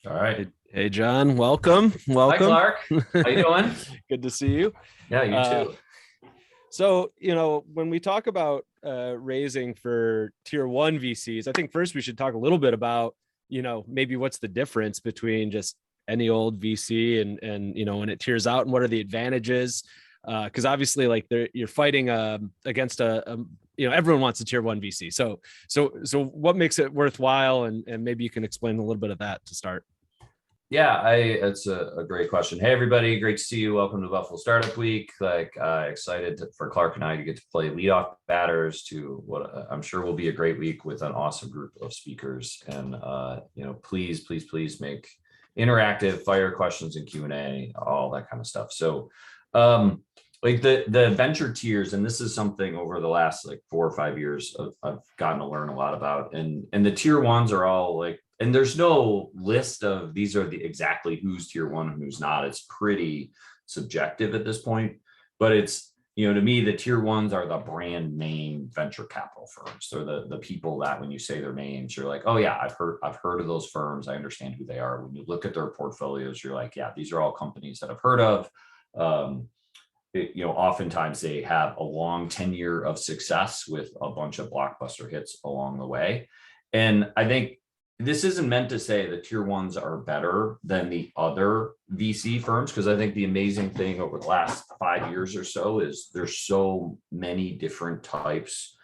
All right. Hey, John, welcome. Hi, Welcome. Clark. How you doing? Good to see you. Yeah, you Uh, too. when we talk about raising for tier one VCs, I think first we should talk a little bit about, maybe what's the difference between just any old VC and when it tiers out and what are the advantages? Because obviously, like you're fighting against everyone wants a tier one VC. So what makes it worthwhile? And maybe you can explain a little bit of that to start. Yeah, it's a great question. Hey, everybody. Great to see you. Welcome to Buffalo Startup Week. For Clark and I to get to play leadoff batters to what I'm sure will be a great week with an awesome group of speakers. And, please, please, please make interactive fire questions and Q&A, all that kind of stuff. So, like the venture tiers, and this is something over the last like 4 or 5 years I've gotten to learn a lot about. And the tier ones are all like, and there's no list of these are the exactly who's tier one and who's not. It's pretty subjective at this point, but it's, to me, the tier ones are the brand name venture capital firms. They're the people that when you say their names, you're like, oh yeah, I've heard of those firms. I understand who they are. When you look at their portfolios, you're like, yeah, these are all companies that I've heard of. Oftentimes they have a long tenure of success with a bunch of blockbuster hits along the way. And I think this isn't meant to say the tier ones are better than the other VC firms, because I think the amazing thing over the last 5 years or so is there's so many different types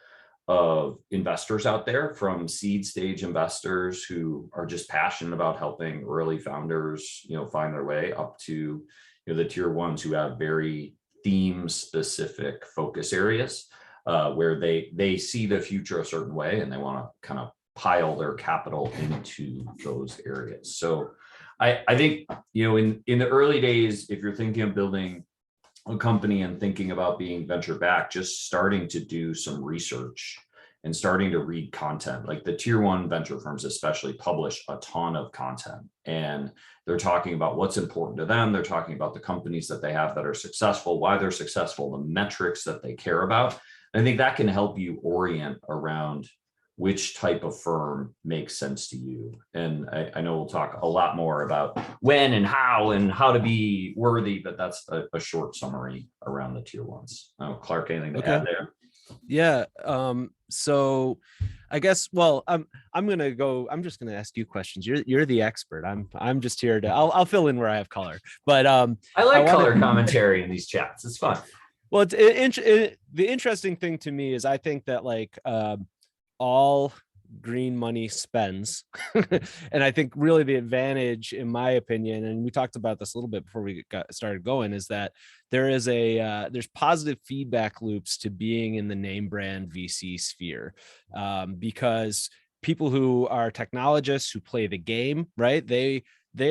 of investors out there, from seed stage investors who are just passionate about helping early founders, find their way, up to, the tier ones who have very theme specific focus areas, where they see the future a certain way and they want to kind of pile their capital into those areas. So I think, in the early days, if you're thinking of building a company and thinking about being venture backed, just starting to do some research and starting to read content. Like the tier one venture firms especially publish a ton of content, and they're talking about what's important to them. They're talking about the companies that they have that are successful, why they're successful, the metrics that they care about. I think that can help you orient around which type of firm makes sense to you. And I know we'll talk a lot more about when and how to be worthy, but that's a short summary around the tier ones. Clark, anything to Okay. add there? Yeah. So I guess, well, I'm just gonna ask you questions. You're the expert. I'm just here to I'll fill in where I have color. But I I like wanted color commentary in these chats. It's fun. well, the interesting thing to me is I think that like all green money spends. And I think really the advantage, in my opinion, and we talked about this a little bit before we got started going, is that there's positive feedback loops to being in the name brand VC sphere, because people who are technologists who play the game, right? They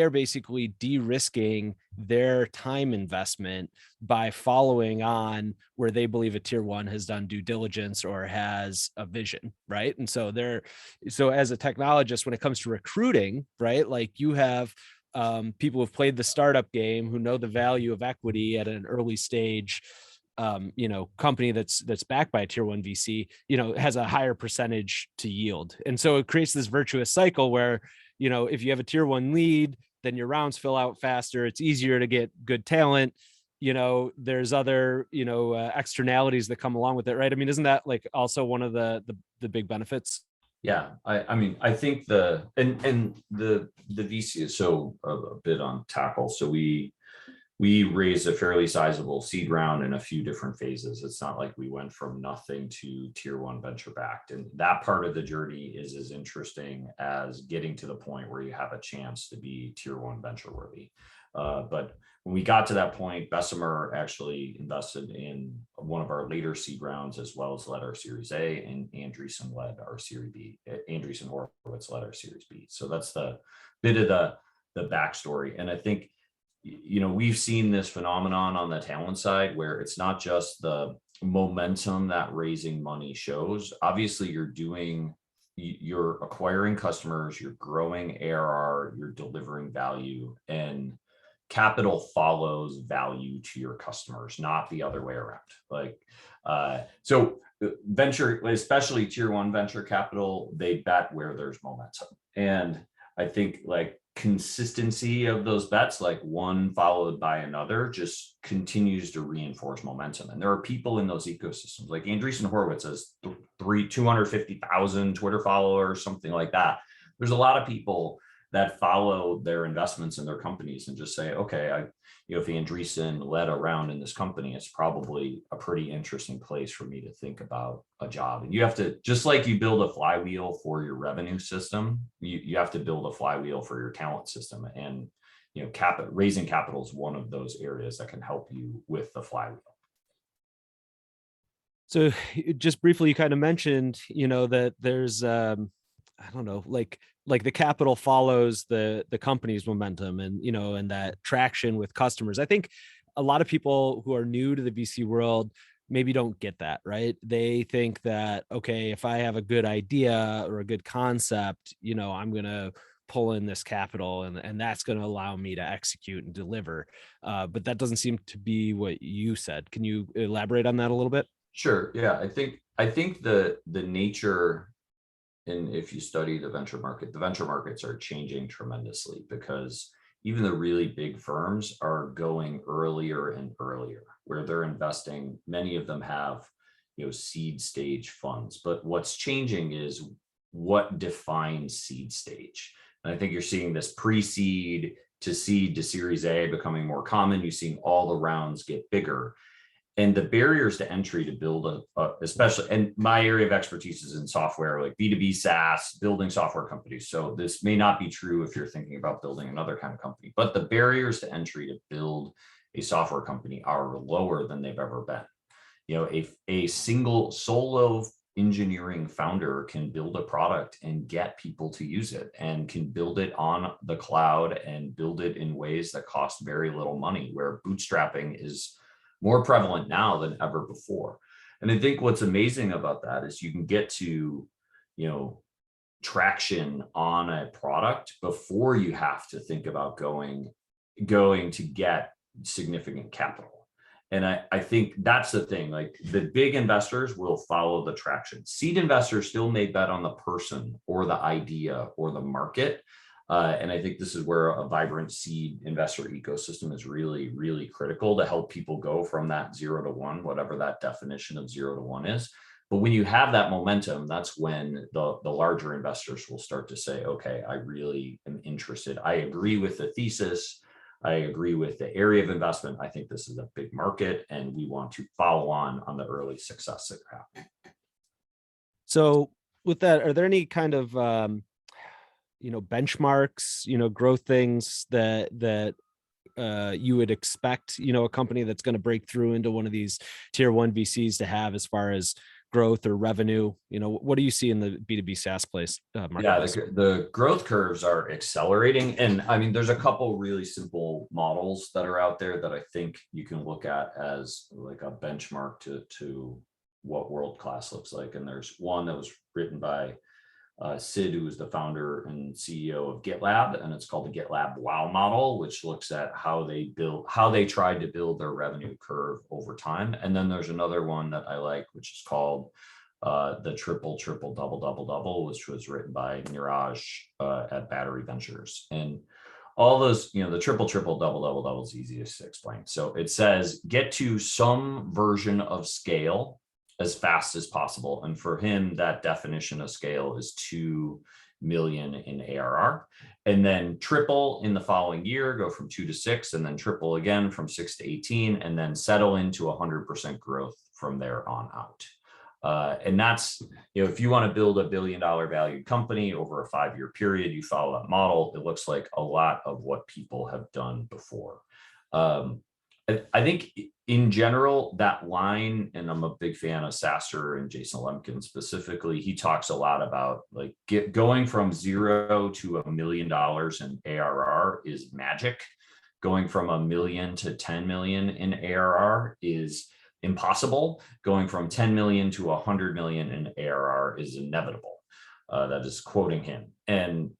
are basically de-risking their time investment by following on where they believe a tier one has done due diligence or has a vision, right? And so as a technologist, when it comes to recruiting, right, like you have people who've played the startup game who know the value of equity at an early stage company that's backed by a tier one VC, has a higher percentage to yield. And so it creates this virtuous cycle where, if you have a tier one lead, then your rounds fill out faster. It's easier to get good talent. There's other, externalities that come along with it, right? I mean, isn't that like also one of the big benefits? Yeah, I mean, I think the VC is so a bit on tackle. So we raised a fairly sizable seed round in a few different phases. It's not like we went from nothing to tier one venture backed. And that part of the journey is as interesting as getting to the point where you have a chance to be tier one venture worthy. But when we got to that point, Bessemer actually invested in one of our later seed rounds, as well as led our Series A, and Andreessen led our Series B. Andreessen Horowitz led our Series B. So that's the bit of the backstory. And I think, we've seen this phenomenon on the talent side where it's not just the momentum that raising money shows. Obviously, you're acquiring customers, you're growing ARR, you're delivering value, and capital follows value to your customers, not the other way around. So venture, especially tier one venture capital, they bet where there's momentum. And I think like consistency of those bets, like one followed by another, just continues to reinforce momentum. And there are people in those ecosystems, like Andreessen Horowitz has 250,000 Twitter followers, something like that. There's a lot of people that follow their investments in their companies and just say, okay, if Andreessen led around in this company, it's probably a pretty interesting place for me to think about a job. And you have to, just like you build a flywheel for your revenue system, you have to build a flywheel for your talent system. And raising capital is one of those areas that can help you with the flywheel. So just briefly, you kind of mentioned, that there's I don't know, like the capital follows the company's momentum, and and that traction with customers. I think a lot of people who are new to the VC world maybe don't get that, right? They think that, okay, if I have a good idea or a good concept, I'm going to pull in this capital, and that's going to allow me to execute and deliver. But that doesn't seem to be what you said. Can you elaborate on that a little bit? Sure. Yeah. I think the nature, and if you study the venture markets are changing tremendously, because even the really big firms are going earlier and earlier, where they're investing. Many of them have, seed stage funds. But what's changing is what defines seed stage. And I think you're seeing this pre-seed to seed to Series A becoming more common. You're seeing all the rounds get bigger. And the barriers to entry to build especially, and my area of expertise is in software, like B2B SaaS, building software companies. So this may not be true if you're thinking about building another kind of company, but the barriers to entry to build a software company are lower than they've ever been. A single solo engineering founder can build a product and get people to use it, and can build it on the cloud and build it in ways that cost very little money, where bootstrapping is more prevalent now than ever before. And I think what's amazing about that is you can get to, traction on a product before you have to think about going to get significant capital. And I think that's the thing, like the big investors will follow the traction. Seed investors still may bet on the person or the idea or the market. And I think this is where a vibrant seed investor ecosystem is really, really critical to help people go from that 0 to 1, whatever that definition of 0 to 1 is. But when you have that momentum, that's when the larger investors will start to say, okay, I really am interested. I agree with the thesis. I agree with the area of investment. I think this is a big market, and we want to follow on the early success that you're having. So with that, are there any kind of benchmarks, growth things that you would expect, a company that's going to break through into one of these tier 1 VCs to have, as far as growth or revenue? What do you see in the B2B SaaS place marketplace? Yeah, the growth curves are accelerating. And I mean, there's a couple really simple models that are out there that I think you can look at as like a benchmark to what world-class looks like. And there's one that was written by Sid, who is the founder and CEO of GitLab, and it's called the GitLab WOW model, which looks at how they tried to build their revenue curve over time. And then there's another one that I like, which is called the triple double double double, which was written by Niraj at Battery Ventures. And all those, the triple double double double is easiest to explain. So it says get to some version of scale as fast as possible. And for him, that definition of scale is 2 million in ARR, and then triple in the following year, go from 2 to 6, and then triple again from 6 to 18, and then settle into 100% growth from there on out. And that's, if you want to build $1 billion valued company over a 5-year period, you follow that model. It looks like a lot of what people have done before. I think in general, that line, and I'm a big fan of Sasser and Jason Lemkin specifically, he talks a lot about like going from 0 to $1 million in ARR is magic. Going from 1 million to 10 million in ARR is impossible. Going from 10 million to 100 million in ARR is inevitable. That is quoting him. And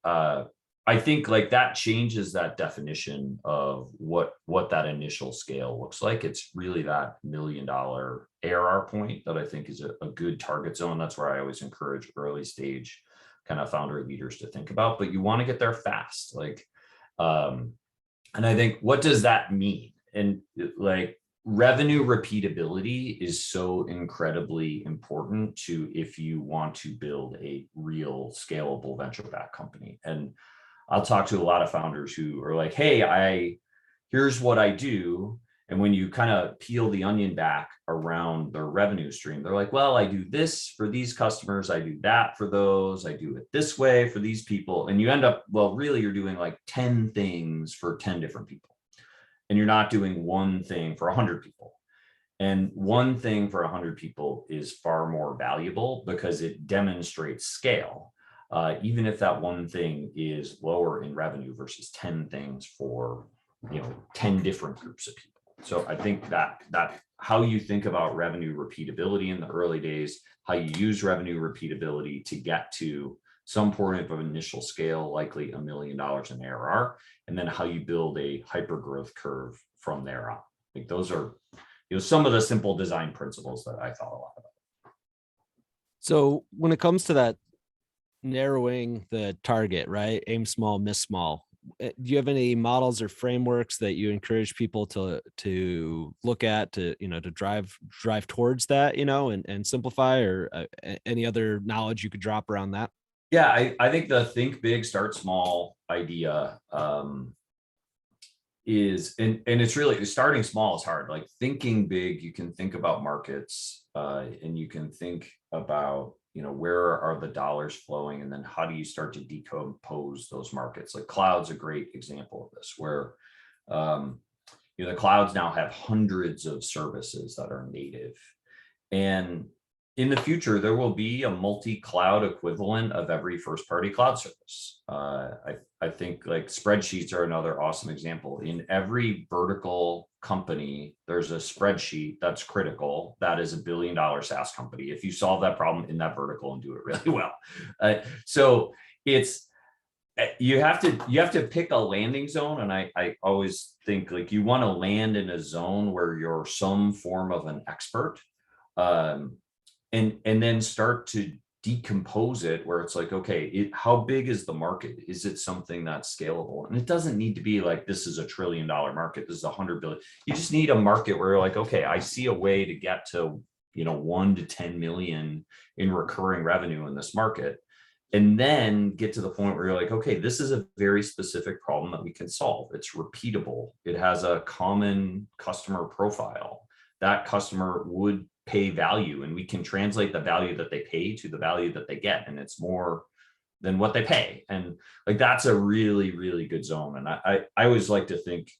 I think like that changes that definition of what that initial scale looks like. It's really that $1 million ARR point that I think is a good target zone. That's where I always encourage early stage kind of founder leaders to think about. But you want to get there fast. Like And I think, what does that mean? And like, revenue repeatability is so incredibly important to, if you want to build a real scalable venture-backed company. And I'll talk to a lot of founders who are like, hey, here's what I do. And when you kind of peel the onion back around their revenue stream, they're like, well, I do this for these customers, I do that for those, I do it this way for these people. And you end up, well, really, you're doing like 10 things for 10 different people. And you're not doing one thing for 100 people. And one thing for 100 people is far more valuable because it demonstrates scale, even if that one thing is lower in revenue versus 10 things for 10 different groups of people. So I think that how you think about revenue repeatability in the early days, how you use revenue repeatability to get to some point of initial scale, likely $1 million in ARR, and then how you build a hyper growth curve from there on. I think those are some of the simple design principles that I thought a lot about. So when it comes to that, narrowing the target, right? Aim small, miss small. Do you have any models or frameworks that you encourage people to look at to drive towards that, and simplify, or any other knowledge you could drop around that? Yeah, I think the think big, start small idea is, and it's really, starting small is hard. Like, thinking big, you can think about markets, and you can think about, where are the dollars flowing, and then how do you start to decompose those markets? Like, cloud's a great example of this, where the clouds now have hundreds of services that are native, and in the future, there will be a multi-cloud equivalent of every first-party cloud service. I think, like, spreadsheets are another awesome example. In every vertical company, there's a spreadsheet that's critical. That is $1 billion SaaS company, if you solve that problem in that vertical and do it really well. So it's, you have to pick a landing zone. And I always think, like, you want to land in a zone where you're some form of an expert. And then start to decompose it, where it's like, okay, how big is the market? Is it something that's scalable? And it doesn't need to be like, this is $1 trillion market, this is 100 billion. You just need a market where you're like, okay, I see a way to get to 1 to 10 million in recurring revenue in this market. And then get to the point where you're like, okay, this is a very specific problem that we can solve. It's repeatable. It has a common customer profile. That customer would pay value, and we can translate the value that they pay to the value that they get, and it's more than what they pay. And like, that's a really, really good zone. And I always like to think,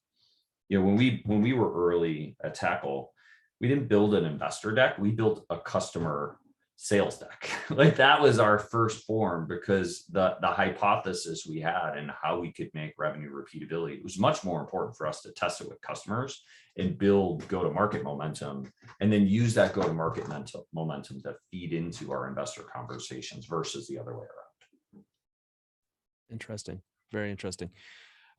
when we were early at Tackle, we didn't build an investor deck, we built a customer sales deck. Like, that was our first form, because the hypothesis we had and how we could make revenue repeatability, it was much more important for us to test it with customers and build go-to-market momentum, and then use that go-to-market momentum to feed into our investor conversations versus the other way around. Interesting. Very interesting.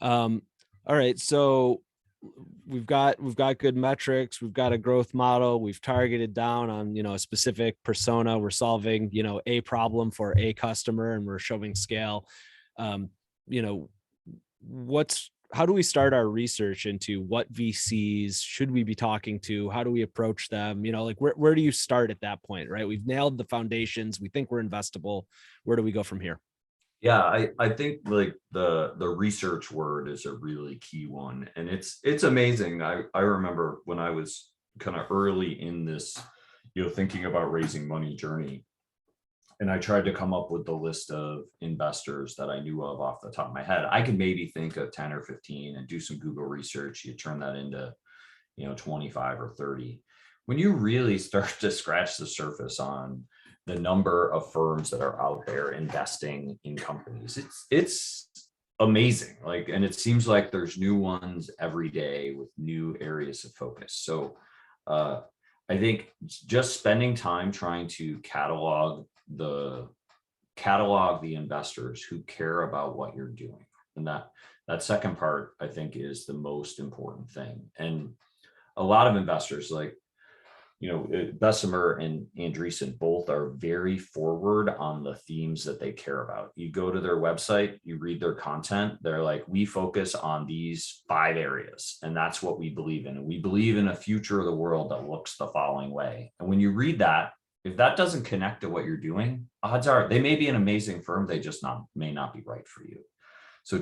All right. So we've got good metrics. We've got a growth model. We've targeted down on, a specific persona. We're solving, a problem for a customer, and we're showing scale. How do we start our research into what VCs should we be talking to? How do we approach them? Like, where do you start at that point, right? We've nailed the foundations. We think we're investable. Where do we go from here? Yeah, I think, like, the research word is a really key one. And it's amazing. I remember when I was kind of early in this, thinking about raising money journey, and I tried to come up with the list of investors that I knew of off the top of my head. I could maybe think of 10 or 15 and do some Google research. You turn that into, 25 or 30. When you really start to scratch the surface on the number of firms that are out there investing in companies, it's amazing. Like, and it seems like there's new ones every day with new areas of focus. So I think just spending time trying to catalog the investors who care about what you're doing, and that second part, I think, is the most important thing. And a lot of investors, like, Bessemer and Andreessen both are very forward on the themes that they care about. You go to their website, you read their content, they're like, we focus on these 5 areas, and that's what we believe in. And we believe in a future of the world that looks the following way. And when you read that, if that doesn't connect to what you're doing, odds are they may be an amazing firm, they just may not be right for you. So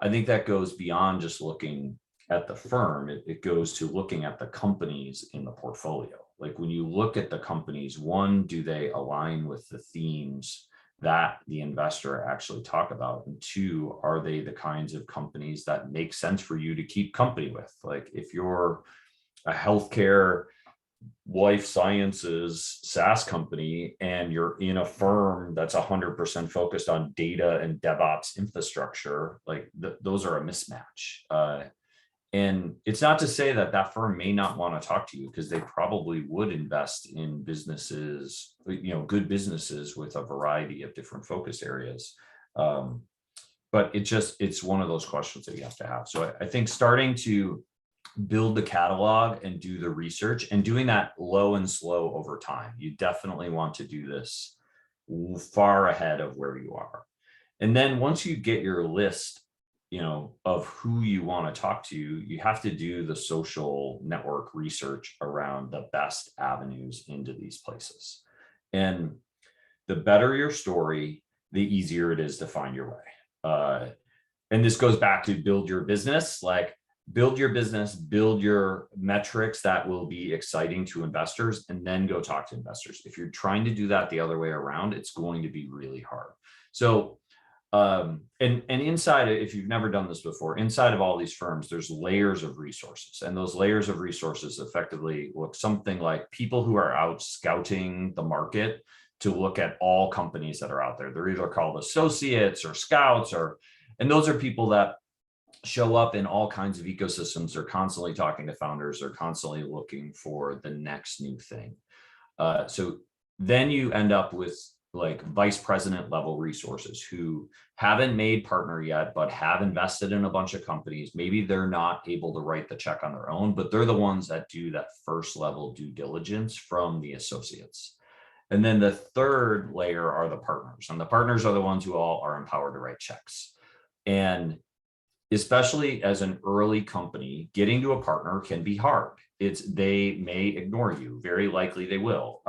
I think that goes beyond just looking at the firm. It goes to looking at the companies in the portfolio. Like when you look at the companies, one, do they align with the themes that the investor actually talk about? And 2, are they the kinds of companies that make sense for you to keep company with? Like if you're a healthcare life sciences SaaS company and you're in a firm that's 100% focused on data and DevOps infrastructure, like those are a mismatch. And it's not to say that that firm may not want to talk to you, because they probably would invest in businesses, good businesses with a variety of different focus areas. But it's one of those questions that you have to have. So I think starting to build the catalog and do the research, and doing that low and slow over time. You definitely want to do this far ahead of where you are. And then once you get your list, of who you want to talk to, you have to do the social network research around the best avenues into these places. And the better your story, the easier it is to find your way. And this goes back to build your business, build your metrics that will be exciting to investors, and then go talk to investors. If you're trying to do that the other way around, it's going to be really hard. So and inside, if you've never done this before, inside of all these firms, there's layers of resources, and those layers of resources effectively look something like people who are out scouting the market to look at all companies that are out there. They're either called associates or scouts, and those are people that show up in all kinds of ecosystems. They're constantly talking to founders. They're constantly looking for the next new thing. So then you end up with vice president level resources who haven't made partner yet, but have invested in a bunch of companies. Maybe they're not able to write the check on their own, but they're the ones that do that first level due diligence from the associates. And then the third layer are the partners, and the partners are the ones who all are empowered to write checks. And especially as an early company, getting to a partner can be hard. They may ignore you. Very likely they will.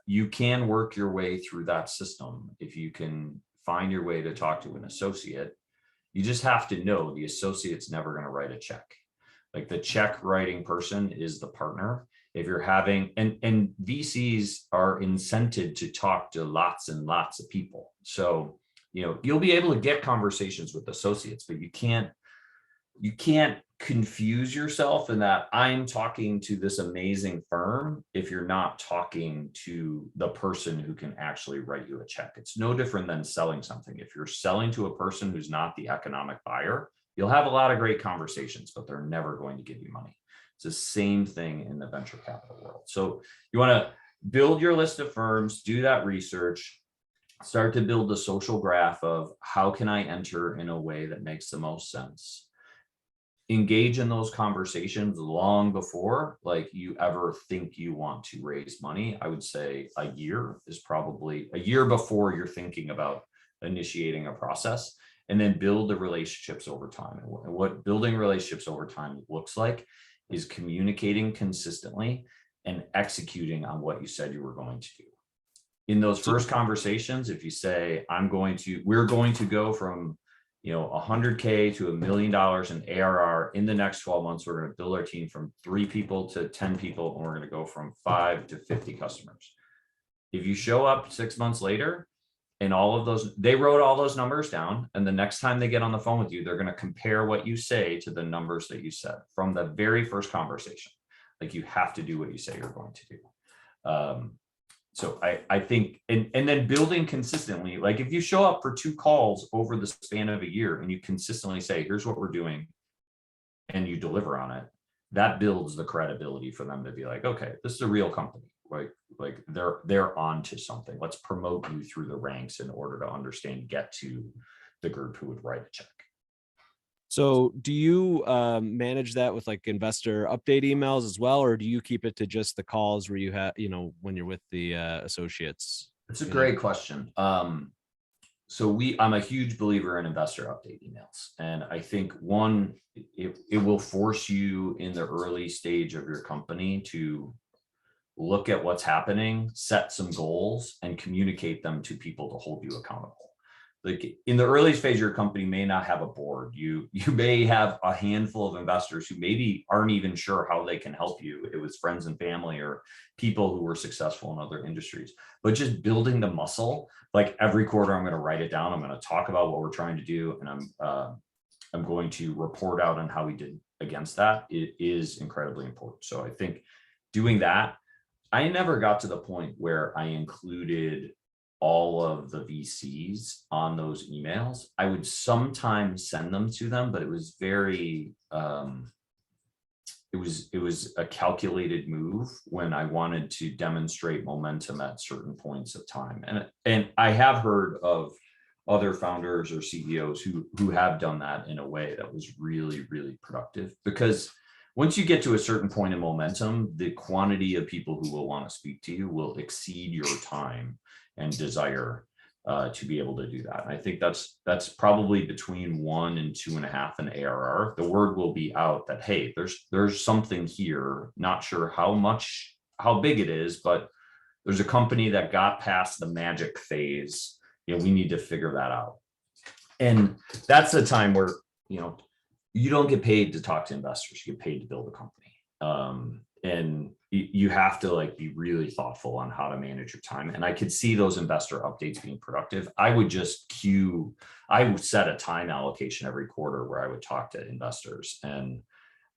You can work your way through that system if you can find your way to talk to an associate. You just have to know the associate's never going to write a check. The check writing person is the partner. If you're having, and VCs are incented to talk to lots and lots of people. So, you'll be able to get conversations with associates, but you can't confuse yourself in that I'm talking to this amazing firm if you're not talking to the person who can actually write you a check. It's no different than selling something. If you're selling to a person who's not the economic buyer, you'll have a lot of great conversations, but they're never going to give you money. It's the same thing in the venture capital world. So you want to build your list of firms, do that research, start to build the social graph of how can I enter in a way that makes the most sense. Engage in those conversations long before you ever think you want to raise money. I would say a year is probably a year before you're thinking about initiating a process, and then build the relationships over time. And what building relationships over time looks like is communicating consistently and executing on what you said you were going to do. In those first conversations, if you say, we're going to go from $100K to $1 million in ARR in the next 12 months. We're going to build our team from 3 people to 10 people, and we're going to go from 5 to 50 customers. If you show up 6 months later and they wrote all those numbers down, and the next time they get on the phone with you, they're going to compare what you say to the numbers that you said from the very first conversation. You have to do what you say you're going to do. So I think, and then building consistently, if you show up for 2 calls over the span of a year and you consistently say, here's what we're doing, and you deliver on it, that builds the credibility for them to be like, okay, this is a real company. They're on to something. Let's promote you through the ranks in order to get to the group who would write a check. So do you manage that with like investor update emails as well, or do you keep it to just the calls where you have, when you're with the associates? It's a great question. I'm a huge believer in investor update emails. And I think one, it will force you in the early stage of your company to look at what's happening, set some goals, and communicate them to people to hold you accountable. Like in the early phase of your company may not have a board. You may have a handful of investors who maybe aren't even sure how they can help you. It was friends and family or people who were successful in other industries. But just building the muscle, like every quarter, I'm going to write it down. I'm going to talk about what we're trying to do, and I'm going to report out on how we did against that. It is incredibly important. So I think doing that, I never got to the point where I included all of the VCs on those emails. I would sometimes send them to them, but it was very, it was a calculated move when I wanted to demonstrate momentum at certain points of time. And I have heard of other founders or CEOs who have done that in a way that was really, really productive, because once you get to a certain point in momentum, the quantity of people who will want to speak to you will exceed your time and desire to be able to do that. And I think that's probably between 1 and 2.5 in ARR. The word will be out that, hey, there's something here. Not sure how big it is, but there's a company that got past the magic phase. We need to figure that out. And that's the time where, you don't get paid to talk to investors, you get paid to build a company. And you have to be really thoughtful on how to manage your time. And I could see those investor updates being productive. I would set a time allocation every quarter where I would talk to investors, and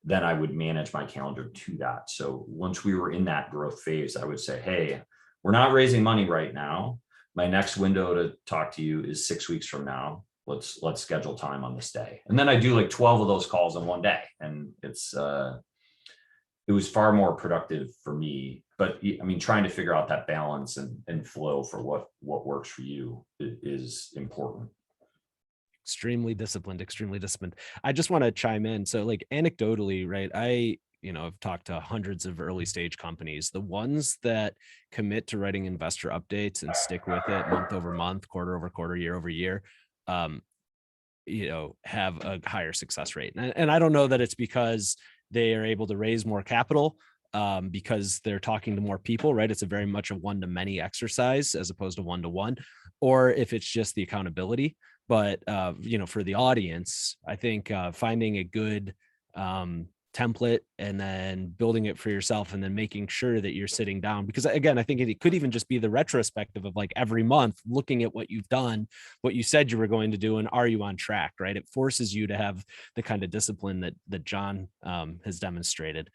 then I would manage my calendar to that. So once we were in that growth phase, I would say, hey, we're not raising money right now. My next window to talk to you is 6 weeks from now. Let's schedule time on this day. And then I do 12 of those calls in one day. And it was far more productive for me. But I mean, trying to figure out that balance and flow for what works for you is important. Extremely disciplined. I just want to chime in. So anecdotally, right? I've talked to hundreds of early stage companies. The ones that commit to writing investor updates and stick with it month over month, quarter over quarter, year over year, have a higher success rate. And I don't know that it's because they are able to raise more capital because they're talking to more people, right? It's a very much a one-to-many exercise as opposed to one-to-one, or if it's just the accountability. But, for the audience, I think finding a good template and then building it for yourself and then making sure that you're sitting down, because again, I think it could even just be the retrospective of every month looking at what you've done, what you said you were going to do, and are you on track, right? It forces you to have the kind of discipline that John has demonstrated,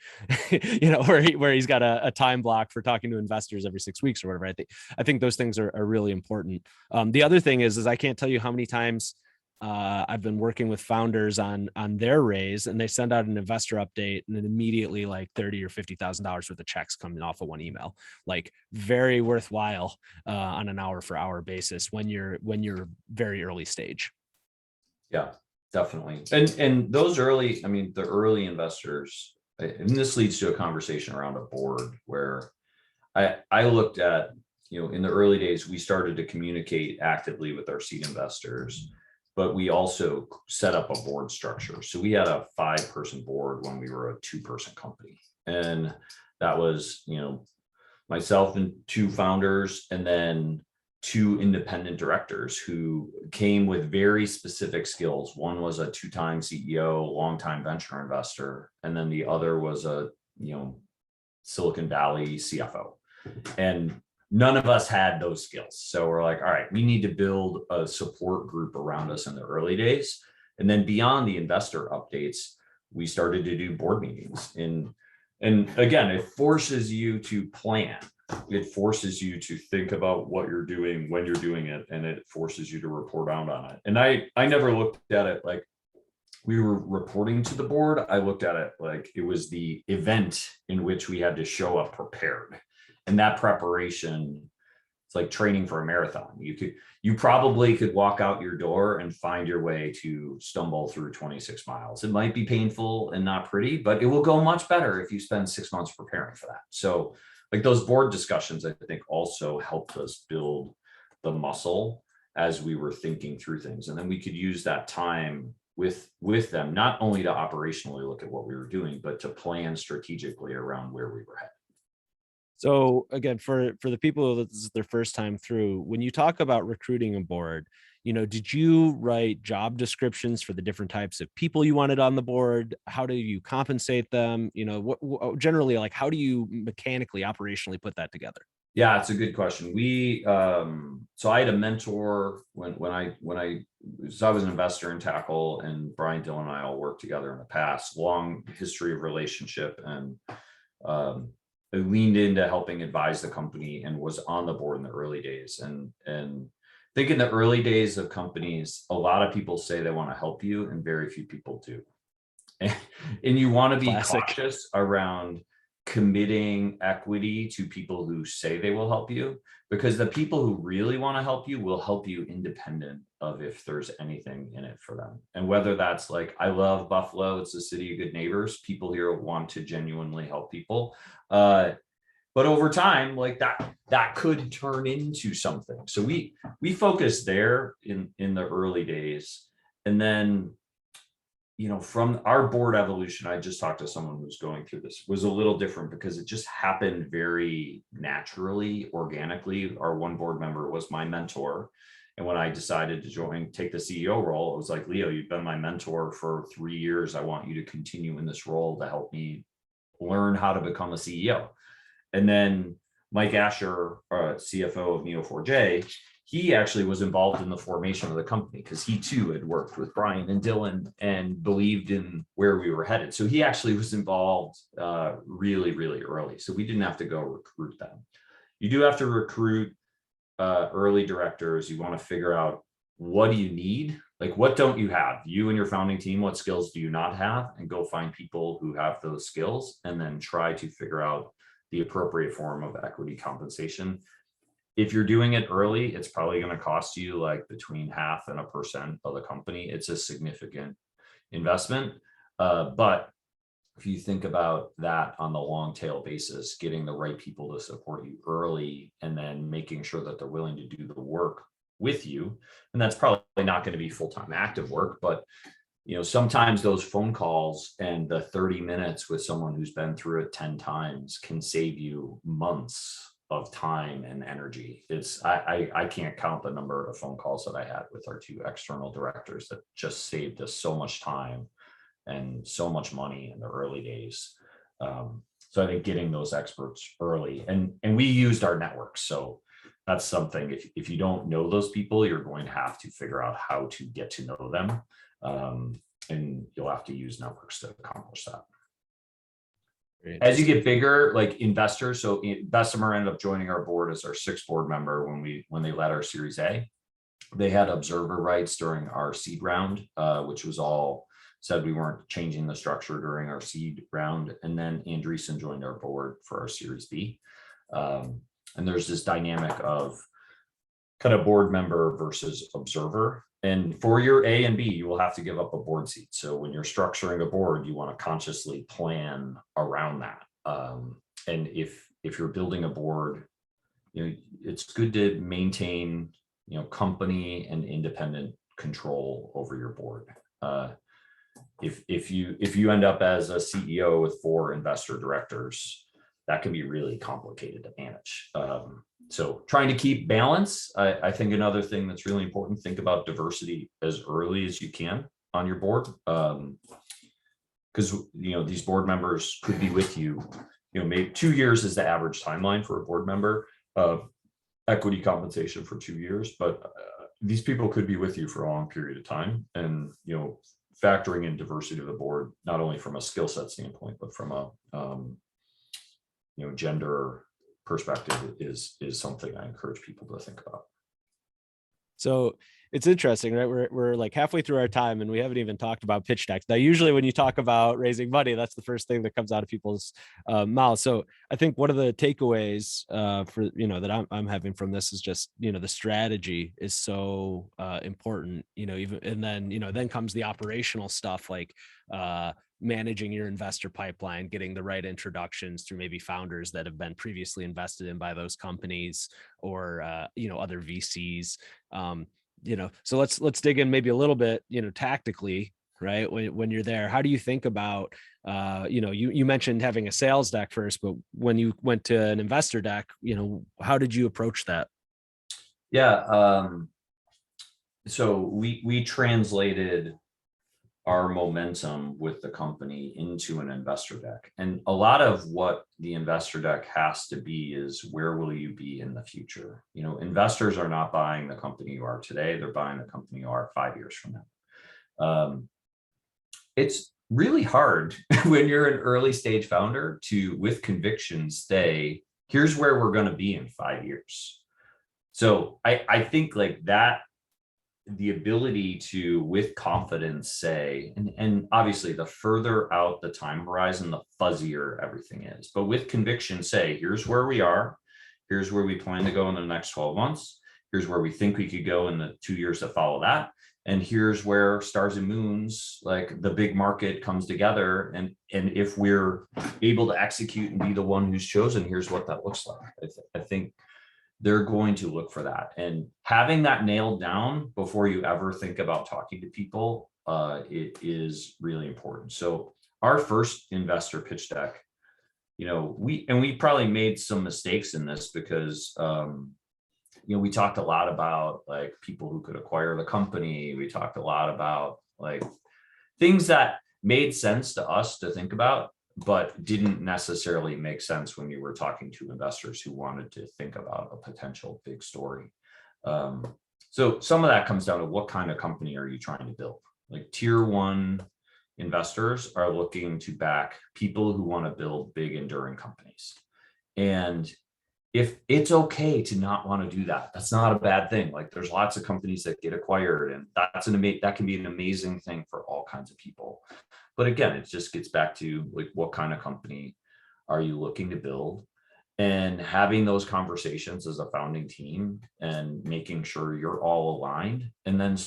where he's got a time block for talking to investors every 6 weeks or whatever. I think those things are really important. The other thing is I can't tell you how many times I've been working with founders on their raise, and they send out an investor update, and then immediately $30,000 or $50,000 worth of checks coming off of one email. Very worthwhile on an hour for hour basis when you're very early stage. Yeah, definitely. And those early, the early investors, and this leads to a conversation around a board where I looked at, in the early days, we started to communicate actively with our seed investors, but we also set up a board structure. So we had a 5-person board when we were a 2-person company. And that was, myself and 2 founders, and then 2 independent directors who came with very specific skills. One was a 2-time CEO, longtime venture investor, and then the other was a, Silicon Valley CFO. And none of us had those skills. So we're like, all right, we need to build a support group around us in the early days. And then beyond the investor updates, we started to do board meetings. And again, it forces you to plan. It forces you to think about what you're doing when you're doing it, and it forces you to report out on it. And I never looked at it like we were reporting to the board. I looked at it like it was the event in which we had to show up prepared. And that preparation, it's it's like training for a marathon. You probably could walk out your door and find your way to stumble through 26 miles. It might be painful and not pretty, but it will go much better if you spend 6 months preparing for that. So like those board discussions, I think also helped us build the muscle as we were thinking through things. And then we could use that time with them, not only to operationally look at what we were doing, but to plan strategically around where we were headed. So again, for the people that this is their first time through, when you talk about recruiting a board, did you write job descriptions for the different types of people you wanted on the board? How do you compensate them? What generally, like, how do you mechanically, operationally put that together? Yeah, it's a good question. So I had a mentor when I was an investor in Tackle, and Brian Dillon and I all worked together in the past, long history of relationship, and I leaned into helping advise the company and was on the board in the early days. And I think in the early days of companies, a lot of people say they want to help you and very few people do. And you want to be Classic. cautious around committing equity to people who say they will help you, because the people who really want to help you will help you independent of if there's anything in it for them. And whether that's like, I love Buffalo, it's a city of good neighbors, people here want to genuinely help people. But over time, like that could turn into something. So we focused there in the early days. And then from our board evolution, I just talked to someone who's going through this, was a little different because it just happened very naturally, organically. Our one board member was my mentor. And when I decided to take the CEO role, it was like, Leo, you've been my mentor for 3 years. I want you to continue in this role to help me learn how to become a CEO. And then Mike Asher, CFO of Neo4j, he actually was involved in the formation of the company because he too had worked with Brian and Dylan and believed in where we were headed. So he actually was involved really, really early. So we didn't have to go recruit them. You do have to recruit early directors. You want to figure out, what do you need? Like, what don't you have? You and your founding team, what skills do you not have? And go find people who have those skills, and then try to figure out the appropriate form of equity compensation. If you're doing it early, it's probably going to cost you like between 0.5% and 1% of the company. It's a significant investment. But if you think about that on the long tail basis, getting the right people to support you early, and then making sure that they're willing to do the work with you. And that's probably not going to be full-time active work, but sometimes those phone calls and the 30 minutes with someone who's been through it 10 times can save you months of time and energy. I can't count the number of phone calls that I had with our 2 external directors that just saved us so much time and so much money in the early days. So I think getting those experts early, and we used our networks. So that's something, if you don't know those people, you're going to have to figure out how to get to know them. And you'll have to use networks to accomplish that. As you get bigger, like investors, so Bessemer ended up joining our board as our 6th board member when they led our Series A. They had observer rights during our seed round, which was all said we weren't changing the structure during our seed round. And then Andreessen joined our board for our Series B. And there's this dynamic of kind of board member versus observer. And for your A and B, you will have to give up a board seat. So when you're structuring a board, you want to consciously plan around that. And if you're building a board, it's good to maintain, company and independent control over your board. If you end up as a CEO with 4 investor directors, that can be really complicated to manage. So trying to keep balance, I think another thing that's really important, think about diversity as early as you can on your board. Because these board members could be with you, maybe 2 years is the average timeline for a board member, equity compensation for 2 years, but these people could be with you for a long period of time. And factoring in diversity of the board, not only from a skill set standpoint, but from a gender perspective is something I encourage people to think about. So it's interesting, right? We're like halfway through our time and we haven't even talked about pitch decks. Now, usually when you talk about raising money, that's the first thing that comes out of people's mouths. So I think one of the takeaways for, that I'm having from this is just, the strategy is so important, even, and then, then comes the operational stuff like managing your investor pipeline, getting the right introductions through maybe founders that have been previously invested in by those companies or, other VCs. So let's dig in maybe a little bit, tactically, right? When you're there, how do you think about, you mentioned having a sales deck first, but when you went to an investor deck, how did you approach that? Yeah. So we translated our momentum with the company into an investor deck. And a lot of what the investor deck has to be is, where will you be in the future? Investors are not buying the company you are today. They're buying the company you are 5 years from now. It's really hard when you're an early stage founder to, with conviction, say, here's where we're going to be in 5 years. So I think like that, the ability to, with confidence, say, and obviously the further out the time horizon, the fuzzier everything is, but with conviction, say, here's where we are, here's where we plan to go in the next 12 months, here's where we think we could go in the 2 years that follow that, and here's where stars and moons, like the big market, comes together, and if we're able to execute and be the one who's chosen, here's what that looks like. I think they're going to look for that, and having that nailed down before you ever think about talking to people, it is really important. So our first investor pitch deck, we probably made some mistakes in this because, we talked a lot about like people who could acquire the company. We talked a lot about like things that made sense to us to think about, but didn't necessarily make sense when you were talking to investors who wanted to think about a potential big story. So some of that comes down to, what kind of company are you trying to build? Like tier one investors are looking to back people who want to build big, enduring companies. And if it's okay to not want to do that, that's not a bad thing. Like there's lots of companies that get acquired, and that can be an amazing thing for all kinds of people. But again, it just gets back to like, what kind of company are you looking to build, and having those conversations as a founding team and making sure you're all aligned, and then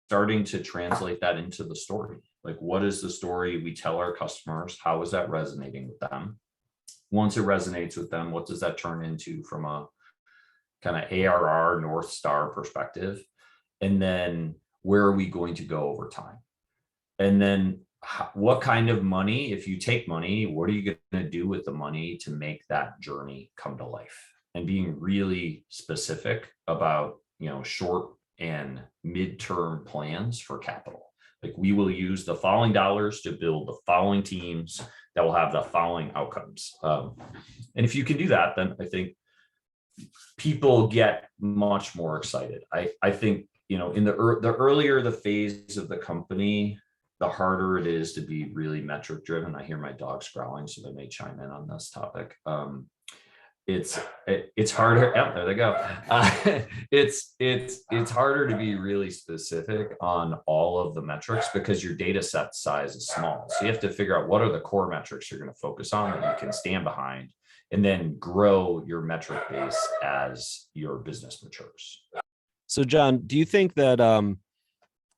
starting to translate that into the story. Like, what is the story we tell our customers? How is that resonating with them? Once it resonates with them, what does that turn into from a kind of ARR North Star perspective? And then where are we going to go over time? And then what kind of money, if you take money, what are you going to do with the money to make that journey come to life? And being really specific about, short and midterm plans for capital. Like, we will use the following dollars to build the following teams that will have the following outcomes. And if you can do that, then I think people get much more excited. I think, in the earlier the phase of the company, the harder it is to be really metric driven. I hear my dogs growling, so they may chime in on this topic. It's harder. Oh, there they go. It's harder to be really specific on all of the metrics because your data set size is small. So you have to figure out what are the core metrics you're going to focus on that you can stand behind, and then grow your metric base as your business matures. So John, do you think that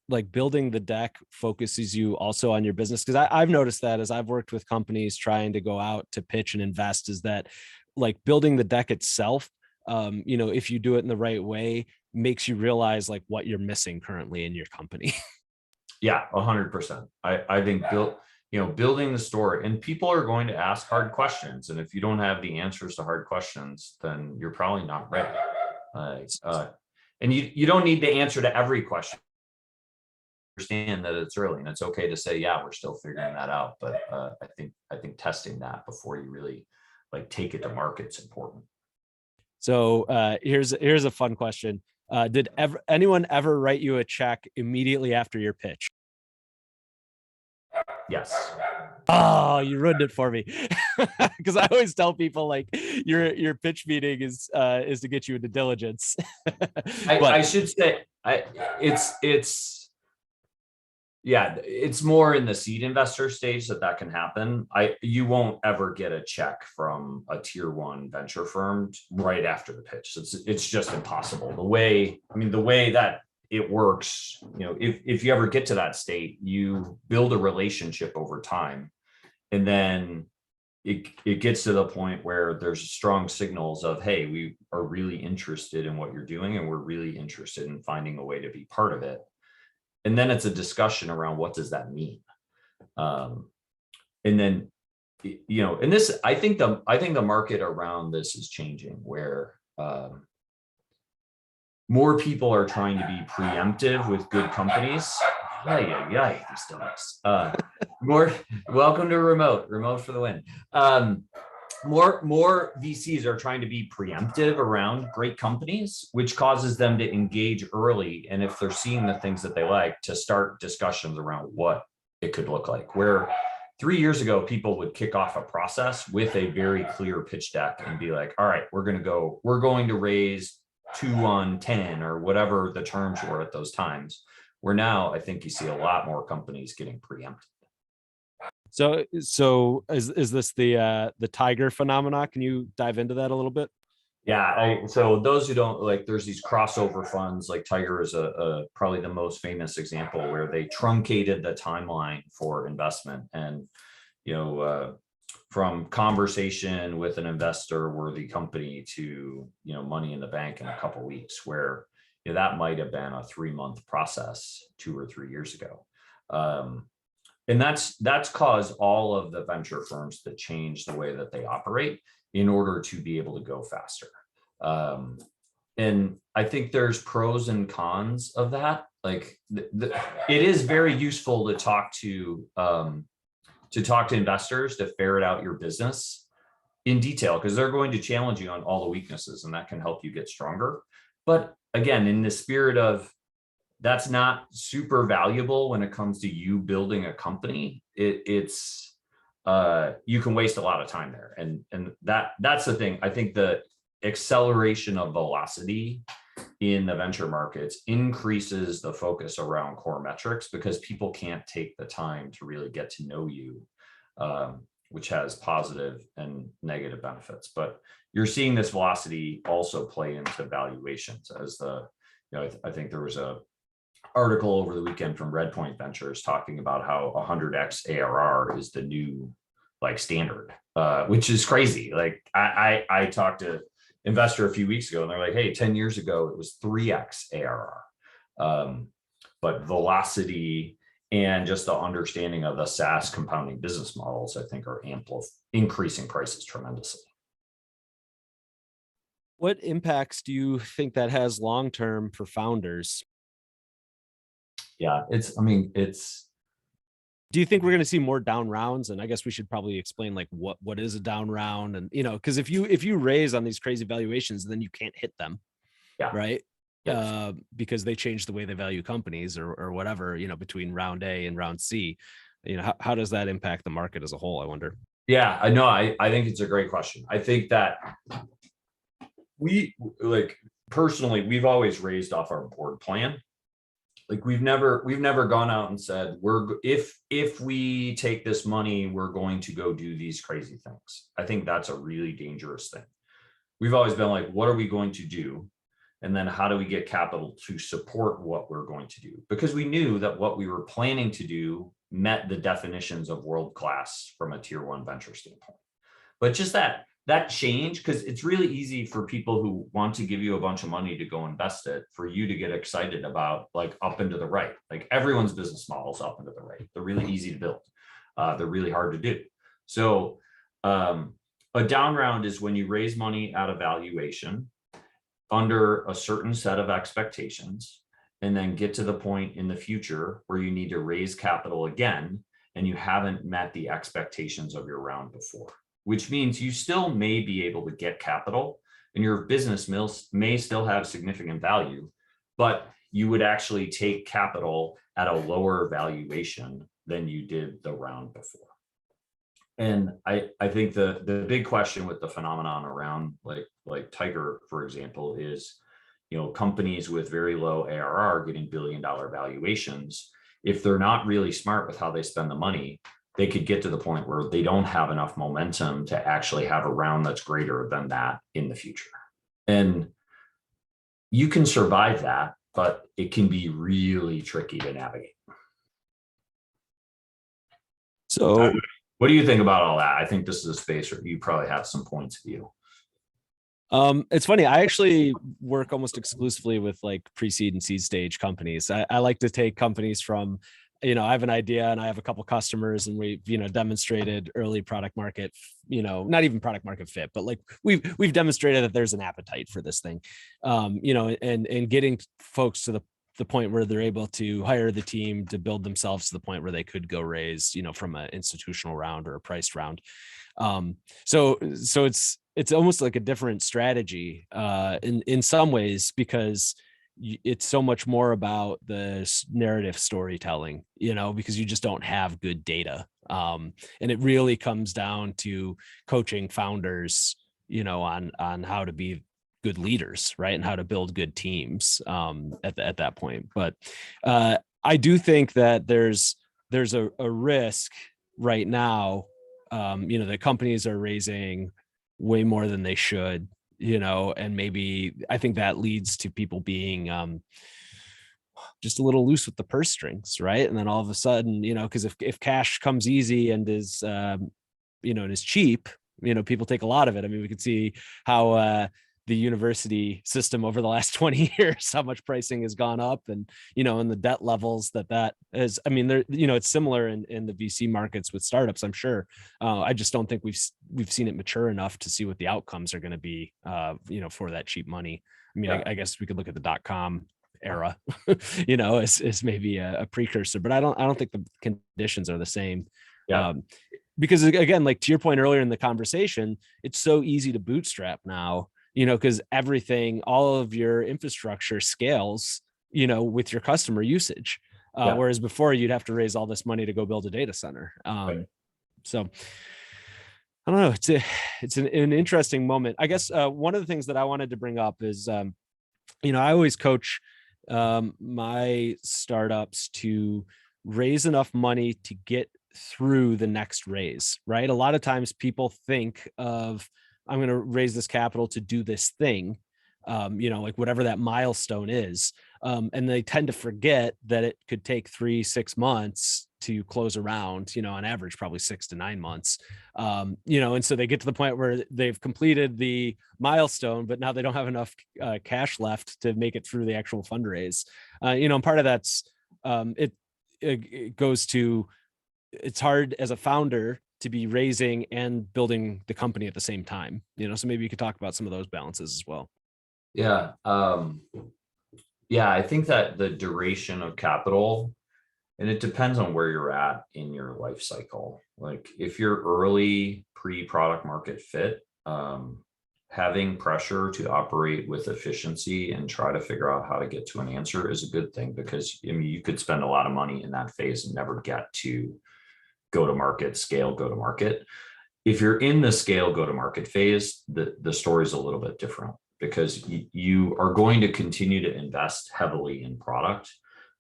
like building the deck focuses you also on your business? Because I've noticed that as I've worked with companies trying to go out to pitch and invest, is that like building the deck itself, if you do it in the right way, makes you realize like what you're missing currently in your company. Yeah, 100%. I think building the story, and people are going to ask hard questions. And if you don't have the answers to hard questions, then you're probably not ready. And you don't need the answer to every question. Understand that it's early, and it's okay to say, yeah, we're still figuring that out. But I think testing that before you really like take it to market is important. So here's a fun question. Did anyone ever write you a check immediately after your pitch? Yes. Oh, you ruined it for me. Because I always tell people like your pitch meeting is to get you into diligence. I But should say, it's yeah, it's more in the seed investor stage that can happen. You won't ever get a check from a tier one venture firm right after the pitch. It's just impossible. The way that it works, if you ever get to that state, you build a relationship over time, and then it gets to the point where there's strong signals of, hey, we are really interested in what you're doing, and we're really interested in finding a way to be part of it. And then it's a discussion around what does that mean. And then, and this, I think the market around this is changing, where more people are trying to be preemptive with good companies. Yeah, these donuts. Welcome to remote for the win. More VCs are trying to be preemptive around great companies, which causes them to engage early. And if they're seeing the things that they like, to start discussions around what it could look like. Where 3 years ago, people would kick off a process with a very clear pitch deck and be like, all right, we're going to raise 2 on 10 or whatever the terms were at those times. Where now I think you see a lot more companies getting preempted. So is this the tiger phenomena? Can you dive into that a little bit? Yeah, so those who don't, like, there's these crossover funds, like Tiger is probably the most famous example, where they truncated the timeline for investment, and from conversation with an investor worthy company to money in the bank in a couple of weeks, where that might have been a 3-month process 2 or 3 years ago. And that's caused all of the venture firms to change the way that they operate in order to be able to go faster. And I think there's pros and cons of that. Like it is very useful to talk to investors to ferret out your business in detail, because they're going to challenge you on all the weaknesses, and that can help you get stronger. But again, in the spirit of, that's not super valuable when it comes to you building a company. It's you can waste a lot of time there, and that's the thing. I think the acceleration of velocity in the venture markets increases the focus around core metrics, because people can't take the time to really get to know you, which has positive and negative benefits. But you're seeing this velocity also play into valuations, as I think there was a article over the weekend from Redpoint Ventures talking about how 100x ARR is the new standard, which is crazy. Like I talked to investor a few weeks ago, and they're like, hey, 10 years ago it was 3x ARR. But velocity and just the understanding of the SaaS compounding business models, I think, are increasing prices tremendously. What impacts do you think that has long term for founders? Yeah, do you think we're going to see more down rounds? And I guess we should probably explain what is a down round, and because if you raise on these crazy valuations, then you can't hit them. Yeah. Right. Yes. Because they change the way they value companies or whatever, between round A and round C. How does that impact the market as a whole, I wonder? Yeah, I know. I think it's a great question. I think that personally, we've always raised off our board plan. Like we've never gone out and said, if we take this money, we're going to go do these crazy things. I think that's a really dangerous thing. We've always been like, what are we going to do? And then how do we get capital to support what we're going to do? Because we knew that what we were planning to do met the definitions of world-class from a tier one venture standpoint. But just that change, because it's really easy for people who want to give you a bunch of money to go invest it, for you to get excited about up and to the right. Like everyone's business model is up and to the right. They're really easy to build. They're really hard to do. So a down round is when you raise money at a valuation under a certain set of expectations, and then get to the point in the future where you need to raise capital again, and you haven't met the expectations of your round before. Which means you still may be able to get capital, and your business may still have significant value, but you would actually take capital at a lower valuation than you did the round before. And I think the big question with the phenomenon around like Tiger, for example, is, companies with very low ARR getting billion-dollar valuations. If they're not really smart with how they spend the money, they could get to the point where they don't have enough momentum to actually have a round that's greater than that in the future. And you can survive that, but it can be really tricky to navigate. So what do you think about all that? I think this is a space where you probably have some points of view. it's funny. I actually work almost exclusively with like pre-seed and seed stage companies. I like to take companies from, I have an idea and I have a couple customers and we've, demonstrated early product market, not even product market fit, but like we've demonstrated that there's an appetite for this thing, and getting folks to the point where they're able to hire the team to build themselves to the point where they could go raise, from an institutional round or a priced round. So it's almost like a different strategy in some ways, because it's so much more about the narrative storytelling, because you just don't have good data. And it really comes down to coaching founders, on how to be good leaders, right? And how to build good teams at that point. But I do think that there's a risk right now, that companies are raising way more than they should, and maybe I think that leads to people being just a little loose with the purse strings, right? And then all of a sudden, because if cash comes easy and is and is cheap, people take a lot of it. I mean, we could see how the university system over the last 20 years, how much pricing has gone up, and and the debt levels that is. I mean, there, it's similar in the VC markets with startups, I'm sure. I just don't think we've seen it mature enough to see what the outcomes are going to be, for that cheap money. I mean, I guess we could look at the .com era, as maybe a precursor, but I don't think the conditions are the same. Yeah. Because again, like to your point earlier in the conversation, it's so easy to bootstrap now, because everything, all of your infrastructure scales, with your customer usage. Whereas before you'd have to raise all this money to go build a data center. Right. So I don't know. It's an interesting moment. I guess one of the things that I wanted to bring up is, I always coach my startups to raise enough money to get through the next raise, right? A lot of times people think of, I'm going to raise this capital to do this thing, like whatever that milestone is. And they tend to forget that it could take 3-6 months to close a round, on average, probably 6 to 9 months. And so they get to the point where they've completed the milestone, but now they don't have enough cash left to make it through the actual fundraise. And part of that's, it goes to, it's hard as a founder to be raising and building the company at the same time, so maybe you could talk about some of those balances as well. Yeah. I think that the duration of capital, and it depends on where you're at in your life cycle. Like if you're early pre-product market fit, having pressure to operate with efficiency and try to figure out how to get to an answer is a good thing, because you could spend a lot of money in that phase and never get to scale go to market. If you're in the scale go to market phase, the story is a little bit different, because you are going to continue to invest heavily in product,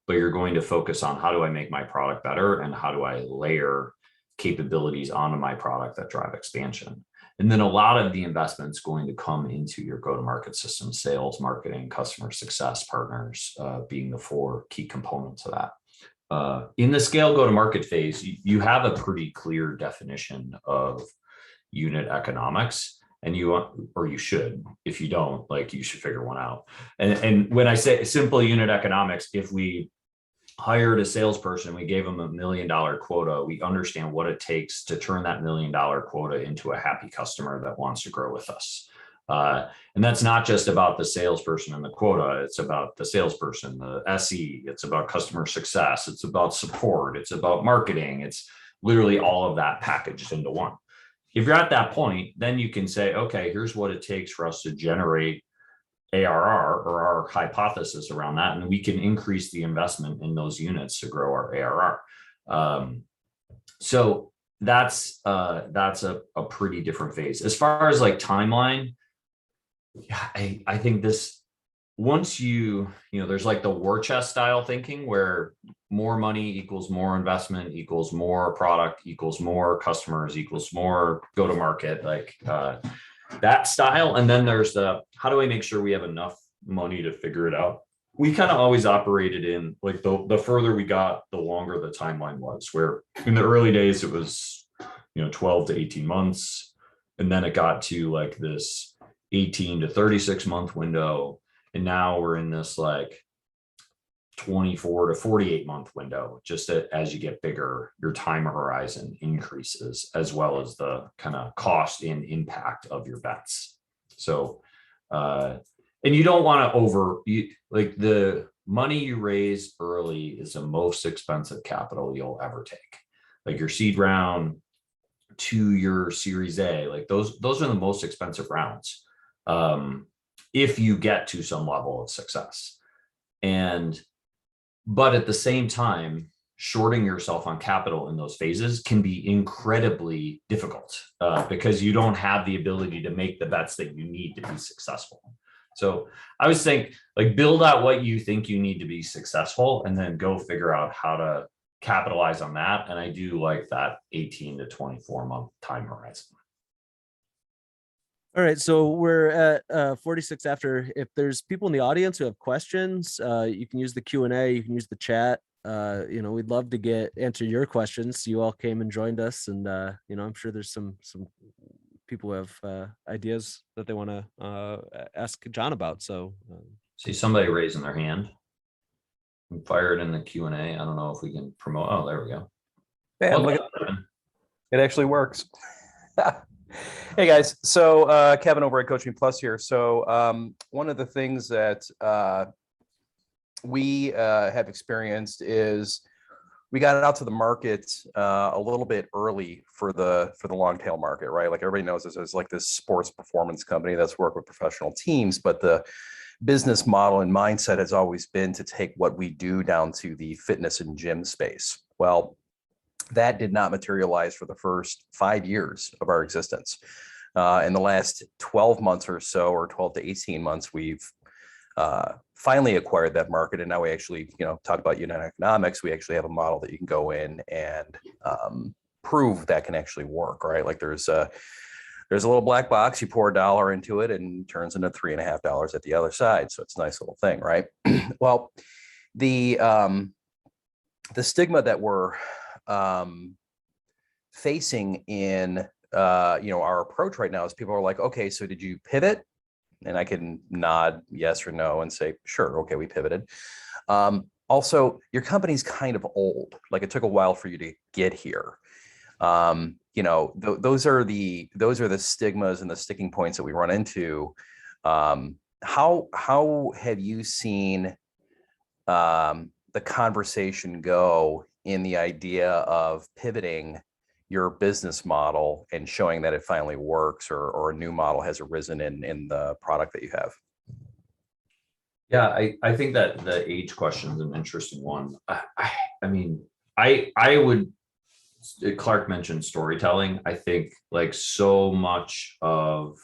but you're going to focus on how do I make my product better and how do I layer capabilities onto my product that drive expansion. And then a lot of the investment's going to come into your go-to-market system, sales, marketing, customer success, partners, being the 4 key components of that. In the scale go-to-market phase, you have a pretty clear definition of unit economics, and you should. If you don't, you should figure one out. And when I say simple unit economics, if we hired a salesperson, we gave them $1 million quota, we understand what it takes to turn that $1 million quota into a happy customer that wants to grow with us. And that's not just about the salesperson and the quota. It's about the salesperson, the SE, it's about customer success, it's about support, it's about marketing. It's literally all of that packaged into one. If you're at that point, then you can say, okay, here's what it takes for us to generate ARR, or our hypothesis around that, and we can increase the investment in those units to grow our ARR. So that's a pretty different phase. As far as like timeline, yeah, I think this, once there's like the war chest style thinking where more money equals more investment equals more product equals more customers equals more go to market, like that style. And then there's the, how do I make sure we have enough money to figure it out? We kind of always operated in like the further we got, the longer the timeline was, where in the early days it was 12 to 18 months, and then it got to like this 18 to 36 month window, and now we're in this like 24 to 48 month window. Just as you get bigger, your time horizon increases, as well as the kind of cost and impact of your bets. So and you don't want to like the money you raise early is the most expensive capital you'll ever take. Like your seed round to your Series A, like those are the most expensive rounds, if you get to some level of success. But at the same time, shorting yourself on capital in those phases can be incredibly difficult, because you don't have the ability to make the bets that you need to be successful. So I always think, like, build out what you think you need to be successful and then go figure out how to capitalize on that. And I do like that 18 to 24 month time horizon. All right, so we're at 46 after. If there's people in the audience who have questions, you can use the Q&A, you can use the chat. We'd love to answer your questions. You all came and joined us, and I'm sure there's some people who have ideas that they want to ask John about. So see somebody raising their hand. Fire it in the Q&A. I don't know if we can promote. Oh, there we go. Man, look it actually works. Hey guys, so Kevin over at Coaching Plus here. So one of the things that we have experienced is we got out to the market a little bit early for the long tail market, right? Like everybody knows this is like this sports performance company that's worked with professional teams, but the business model and mindset has always been to take what we do down to the fitness and gym space. Well, that did not materialize for the first 5 years of our existence. In the last 12 months or so, or 12 to 18 months, we've finally acquired that market. And now we actually, talk about unit economics. We actually have a model that you can go in and prove that can actually work, right? Like there's a little black box, you pour $1 into it and it turns into $3.50 at the other side. So it's a nice little thing, right? Well, the stigma that we're facing in our approach right now is people are like, okay, so did you pivot? And I can nod yes or no and say, sure, okay, we pivoted. Also, your company's kind of old. Like it took a while for you to get here. Those are the stigmas and the sticking points that we run into. How have you seen the conversation go in the idea of pivoting your business model and showing that it finally works, or a new model has arisen in the product that you have? Yeah, I think that the age question is an interesting one. I would, Clark mentioned storytelling. I think like so much of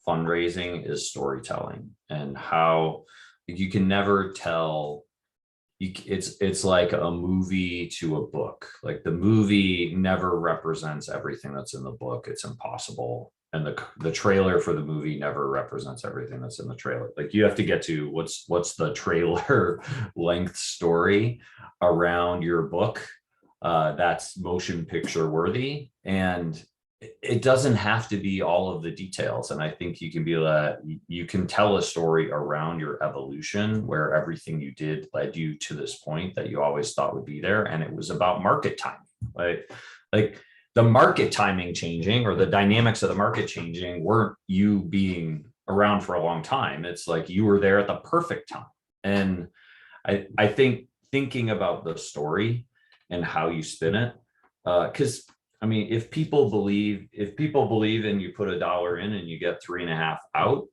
fundraising is storytelling, and how you can never tell. It's like a movie to a book. Like the movie never represents everything that's in the book. It's impossible. And the trailer for the movie never represents everything that's in the trailer. Like you have to get to what's the trailer length story around your book that's motion picture worthy. And it doesn't have to be all of the details. And I think you can tell a story around your evolution, where everything you did led you to this point that you always thought would be there. And it was about market timing, right? Like the market timing changing, or the dynamics of the market changing, weren't you being around for a long time. It's like you were there at the perfect time. And I think thinking about the story and how you spin it, because if people believe and you put $1 in and you get 3.5 out,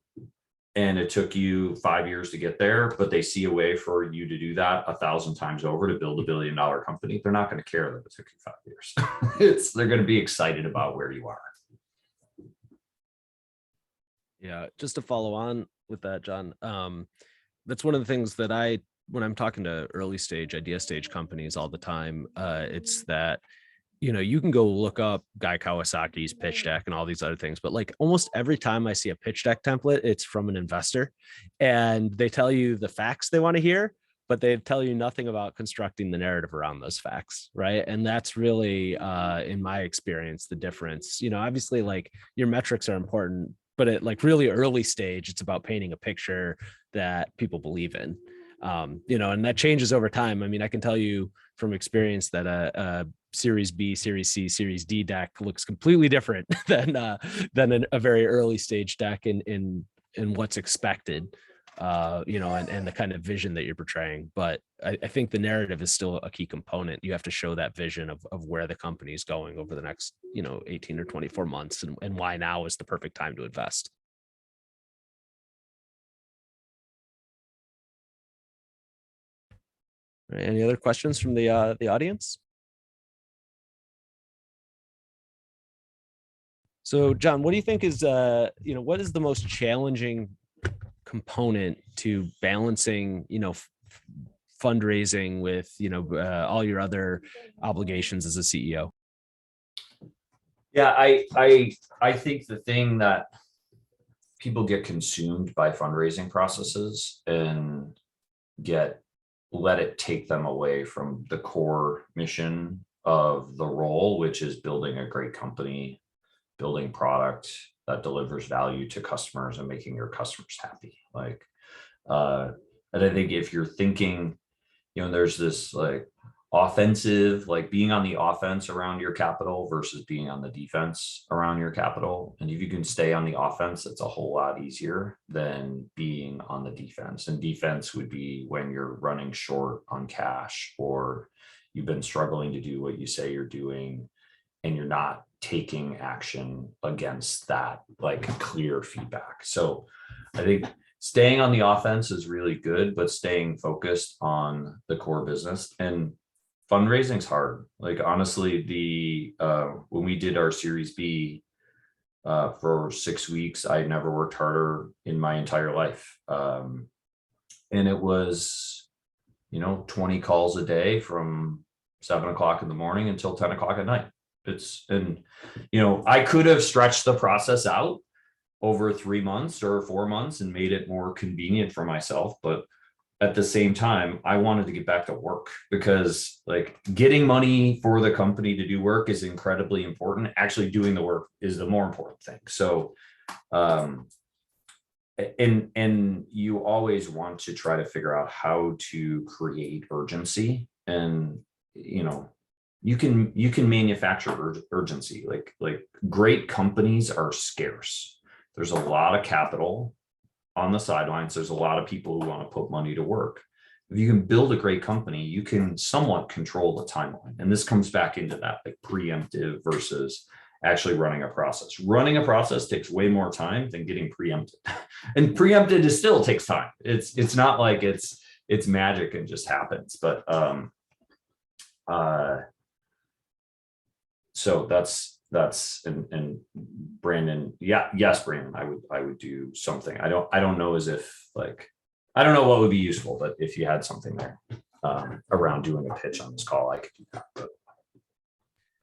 and it took you 5 years to get there, but they see a way for you to do that 1,000 times over to build $1 billion company, they're not going to care that it took you 5 years. They're going to be excited about where you are. Yeah, just to follow on with that, John, that's one of the things that when I'm talking to early stage, idea stage companies all the time, it's that, you can go look up Guy Kawasaki's pitch deck and all these other things, but like almost every time I see a pitch deck template, it's from an investor, and they tell you the facts they want to hear, but they tell you nothing about constructing the narrative around those facts, right? And that's really, in my experience, the difference. Obviously, like your metrics are important, but at like really early stage, it's about painting a picture that people believe in. And that changes over time. I mean, I can tell you from experience that a Series B, Series C, Series D deck looks completely different than a very early stage deck in what's expected, and the kind of vision that you're portraying. But I think the narrative is still a key component. You have to show that vision of where the company is going over the next, 18 or 24 months, and why now is the perfect time to invest. Any other questions from the audience? So, John, what do you think is, what is the most challenging component to balancing, fundraising with, all your other obligations as a CEO? Yeah, I think the thing that people get consumed by fundraising processes and let it take them away from the core mission of the role, which is building a great company, building product that delivers value to customers and making your customers happy. And I think if you're thinking, there's this like offensive, like being on the offense around your capital versus being on the defense around your capital. And if you can stay on the offense, it's a whole lot easier than being on the defense. And defense would be when you're running short on cash, or you've been struggling to do what you say you're doing, and you're not taking action against that, like clear feedback. So I think staying on the offense is really good, but staying focused on the core business. And fundraising's hard. Like honestly, when we did our Series B for 6 weeks, I never worked harder in my entire life. And it was, 20 calls a day from 7 o'clock in the morning until 10 o'clock at night. I could have stretched the process out over 3 months or 4 months and made it more convenient for myself. But at the same time, I wanted to get back to work, because like getting money for the company to do work is incredibly important. Actually doing the work is the more important thing. So, and you always want to try to figure out how to create urgency, and, you can manufacture urgency. Like great companies are scarce. There's a lot of capital on the sidelines. There's a lot of people who want to put money to work. If you can build a great company, you can somewhat control the timeline. And this comes back into that, like preemptive versus actually running a process. Running a process takes way more time than getting preempted. And preempted is still takes time. It's not like it's magic and just happens. But so that's and Brandon, yes, Brandon, I would do something. I don't know as if like, I don't know what would be useful, but if you had something there around doing a pitch on this call, I could do that. But.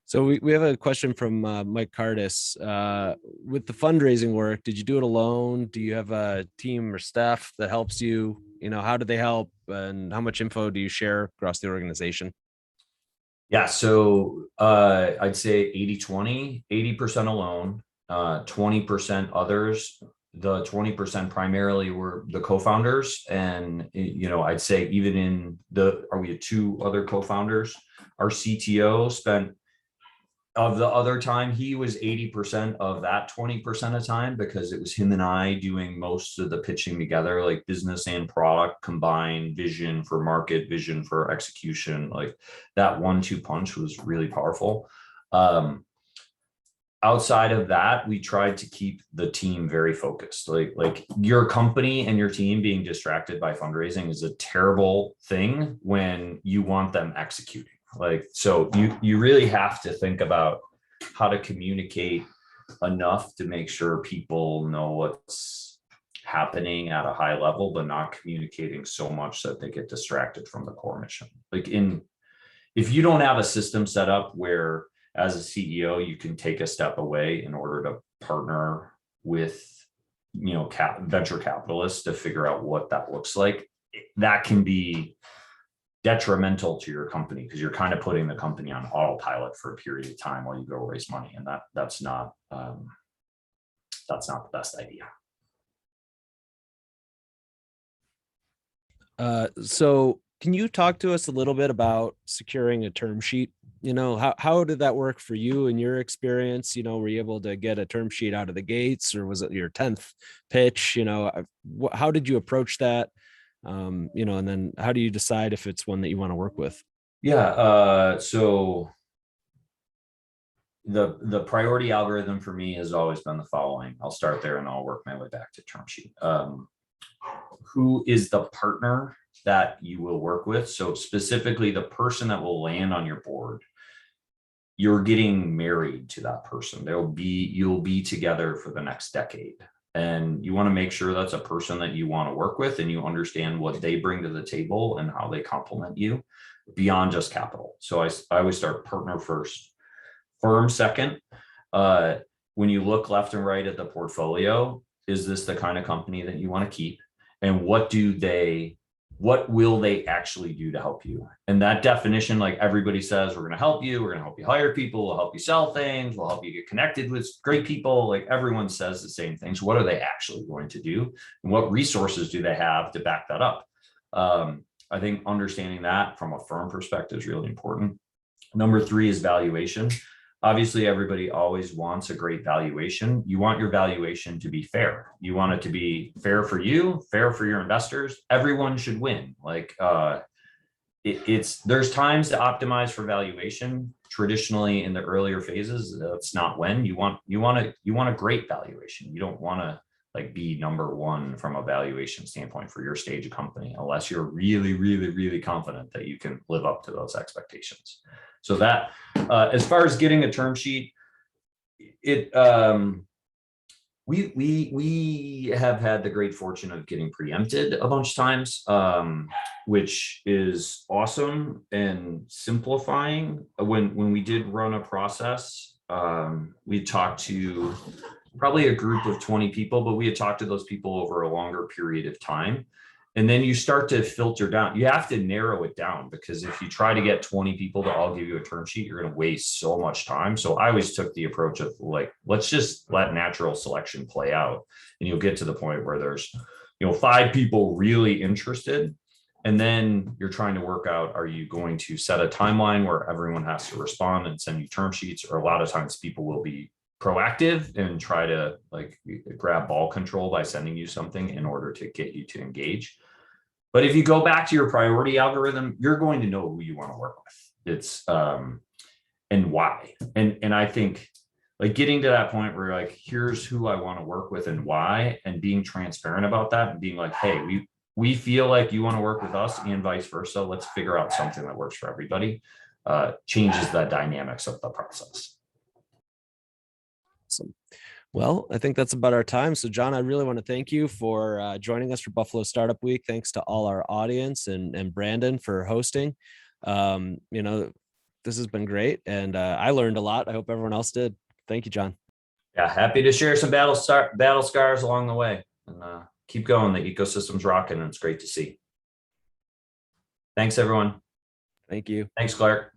So we have a question from Mike Cardis. With the fundraising work, did you do it alone? Do you have a team or staff that helps you? How do they help, and how much info do you share across the organization? Yeah, so I'd say 80-20, 80% alone, 20% others. The 20% primarily were the co-founders. And, I'd say even we had 2 other co-founders. Our CTO spent, of the other time, he was 80% of that 20% of time, because it was him and I doing most of the pitching together, like business and product combined, vision for market, vision for execution. Like that 1-2 punch was really powerful. outside of that, we tried to keep the team very focused. Like your company and your team being distracted by fundraising is a terrible thing when you want them executing. Like, so you really have to think about how to communicate enough to make sure people know what's happening at a high level, but not communicating so much that they get distracted from the core mission. Like if you don't have a system set up where as a CEO, you can take a step away in order to partner with, venture capitalists to figure out what that looks like, that can be detrimental to your company because you're kind of putting the company on autopilot for a period of time while you go raise money. And that's not the best idea. So can you talk to us a little bit about securing a term sheet? How did that work for you in your experience? Were you able to get a term sheet out of the gates, or was it your 10th pitch? How did you approach that? And then how do you decide if it's one that you want to work with? Yeah. So the priority algorithm for me has always been the following. I'll start there and I'll work my way back to term sheet. Who is the partner that you will work with? So specifically the person that will land on your board, you're getting married to that person. You'll be together for the next decade. And you want to make sure that's a person that you want to work with and you understand what they bring to the table and how they complement you beyond just capital. So I always start partner first, firm second. When you look left and right at the portfolio, is this the kind of company that you want to keep? And what will they actually do to help you? And that definition, like everybody says, we're going to help you. We're going to help you hire people. We'll help you sell things. We'll help you get connected with great people. Like everyone says the same things. What are they actually going to do? And what resources do they have to back that up? I think understanding that from a firm perspective is really important. Number 3 is valuation. Obviously, everybody always wants a great valuation. You want your valuation to be fair. You want it to be fair for you, fair for your investors. Everyone should win. Like there's times to optimize for valuation. Traditionally, in the earlier phases, that's not when you want a great valuation. You don't want to like be number 1 from a valuation standpoint for your stage of company, unless you're really, really, really confident that you can live up to those expectations. So that, as far as getting a term sheet, we have had the great fortune of getting preempted a bunch of times, which is awesome and simplifying. When we did run a process, we talked to probably a group of 20 people, but we had talked to those people over a longer period of time. And then you start to filter down. You have to narrow it down, because if you try to get 20 people to all give you a term sheet, you're going to waste so much time. So I always took the approach of like, let's just let natural selection play out. And you'll get to the point where there's, 5 people really interested. And then you're trying to work out, are you going to set a timeline where everyone has to respond and send you term sheets? Or a lot of times people will be proactive and try to like grab ball control by sending you something in order to get you to engage. But if you go back to your priority algorithm, you're going to know who you want to work with. It's and why. And I think like getting to that point where you're like, here's who I want to work with and why, and being transparent about that and being like, hey, we feel like you want to work with us and vice versa. Let's figure out something that works for everybody. Changes the dynamics of the process. Awesome. Well, I think that's about our time. So John, I really want to thank you for joining us for Buffalo Startup Week. Thanks to all our audience and Brandon for hosting. This has been great. And I learned a lot. I hope everyone else did. Thank you, John. Yeah, happy to share some battle scars along the way, and keep going. The ecosystem's rocking, and it's great to see. Thanks, everyone. Thank you. Thanks, Clark.